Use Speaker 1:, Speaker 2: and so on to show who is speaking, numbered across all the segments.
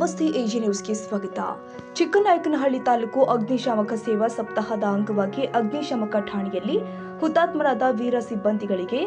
Speaker 1: ನಮಸ್ತೆ ಎಜಿ ನ್ಯೂಸ್ಗೆ ಸ್ವಾಗತ. ಚಿಕ್ಕನಾಯಕನಹಳ್ಳಿ ತಾಲೂಕು ಅಗ್ನಿಶಾಮಕ ಸೇವಾ ಸಪ್ತಾಹದ ಅಂಗವಾಗಿ ಅಗ್ನಿಶಾಮಕ ಠಾಣೆಯಲ್ಲಿ ಹುತಾತ್ಮರಾದ ವೀರ ಸಿಬ್ಬಂದಿಗಳಿಗೆ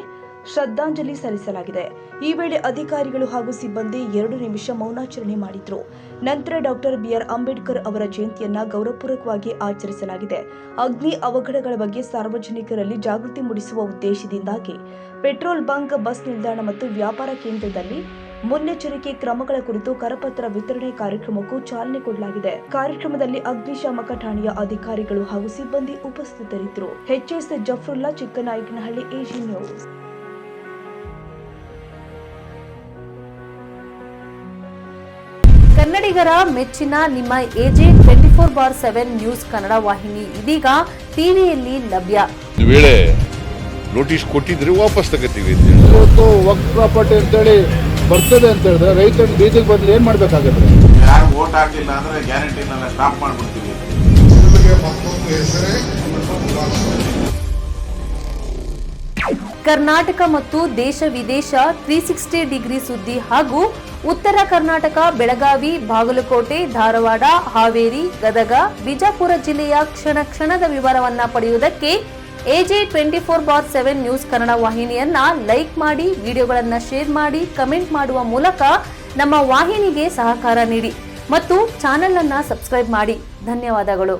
Speaker 1: ಶ್ರದ್ಧಾಂಜಲಿ ಸಲ್ಲಿಸಲಾಗಿದೆ. ಈ ವೇಳೆ ಅಧಿಕಾರಿಗಳು ಹಾಗೂ ಸಿಬ್ಬಂದಿ 2 ನಿಮಿಷ ಮೌನಾಚರಣೆ ಮಾಡಿದ್ರು. ನಂತರ ಡಾಕ್ಟರ್ ಬಿಆರ್ ಅಂಬೇಡ್ಕರ್ ಅವರ ಜಯಂತಿಯನ್ನ ಗೌರವಪೂರ್ವಕವಾಗಿ ಆಚರಿಸಲಾಗಿದೆ. ಅಗ್ನಿ ಅವಘಡಗಳ ಬಗ್ಗೆ ಸಾರ್ವಜನಿಕರಲ್ಲಿ ಜಾಗೃತಿ ಮೂಡಿಸುವ ಉದ್ದೇಶದಿಂದಾಗಿ ಪೆಟ್ರೋಲ್ ಬಂಕ್, ಬಸ್ ನಿಲ್ದಾಣ ಮತ್ತು ವ್ಯಾಪಾರ ಕೇಂದ್ರದಲ್ಲಿ ಮುನ್ನೆಚ್ಚರಿಕೆ ಕ್ರಮಗಳ ಕುರಿತು ಕರಪತ್ರ ವಿತರಣೆ ಕಾರ್ಯಕ್ರಮಕ್ಕೂ ಚಾಲನೆ ಕೊಡಲಾಗಿದೆ. ಕಾರ್ಯಕ್ರಮದಲ್ಲಿ ಅಗ್ನಿಶಾಮಕ ಠಾಣೆಯ ಅಧಿಕಾರಿಗಳು ಹಾಗೂ ಸಿಬ್ಬಂದಿ ಉಪಸ್ಥಿತರಿದ್ದರು. HS Jafarulla, Chikkanayakanahalli, AG news.
Speaker 2: ಕನ್ನಡಿಗರ ಮೆಚ್ಚಿನ ನಿಮ್ಮ ಎಜೆ 24/7 ನ್ಯೂಸ್ ಕನ್ನಡ ವಾಹಿನಿ ಇದೀಗ ಟಿವಿಯಲ್ಲಿ ಲಭ್ಯ.
Speaker 3: ವೇಳೆ ನೋಟಿಸ್ ಕೊಟ್ಟಿದ್ರೆ ವಾಪಸ್ ತಗೋತೀವಿ.
Speaker 4: ಇವತ್ತು ವಕ್ಫ್ ಪ್ರಾಪರ್ಟಿ ಅಂತೇಳಿ ಬರ್ತದೆ ಅಂತ ಹೇಳಿದ್ರೆ ರೈತರು ಬೀದಿಗೆ ಬಂದು ಏನ್ ಮಾಡ್ಬೇಕಾಗತ್ತೆ?
Speaker 5: ಯಾರು ವೋಟ್ ಹಾಕಿಲ್ಲ ಅಂದ್ರೆ ಗ್ಯಾರಂಟಿನೆಲ್ಲ ಸ್ಟಾಪ್ ಮಾಡ್ಬಿಡ್ತೀವಿ.
Speaker 2: ಕರ್ನಾಟಕ ಮತ್ತು ದೇಶ ವಿದೇಶ 360 ಡಿಗ್ರಿ ಸುದ್ದಿ ಹಾಗೂ ಉತ್ತರ ಕರ್ನಾಟಕ, ಬೆಳಗಾವಿ, ಬಾಗಲಕೋಟೆ, ಧಾರವಾಡ, ಹಾವೇರಿ, ಗದಗ, ಬಿಜಾಪುರ ಜಿಲ್ಲೆಯ ಕ್ಷಣ ಕ್ಷಣದ ವಿವರವನ್ನ ಪಡೆಯುವುದಕ್ಕೆ ಎಜೆ 24/7 ನ್ಯೂಸ್ ಕನ್ನಡ ವಾಹಿನಿಯನ್ನ ಲೈಕ್ ಮಾಡಿ, ವಿಡಿಯೋಗಳನ್ನ ಶೇರ್ ಮಾಡಿ, ಕಮೆಂಟ್ ಮಾಡುವ ಮೂಲಕ ನಮ್ಮ ವಾಹಿನಿಗೆ ಸಹಕಾರ ನೀಡಿ ಮತ್ತು ಚಾನೆಲ್ ಅನ್ನ ಸಬ್ಸ್ಕ್ರೈಬ್ ಮಾಡಿ. ಧನ್ಯವಾದಗಳು.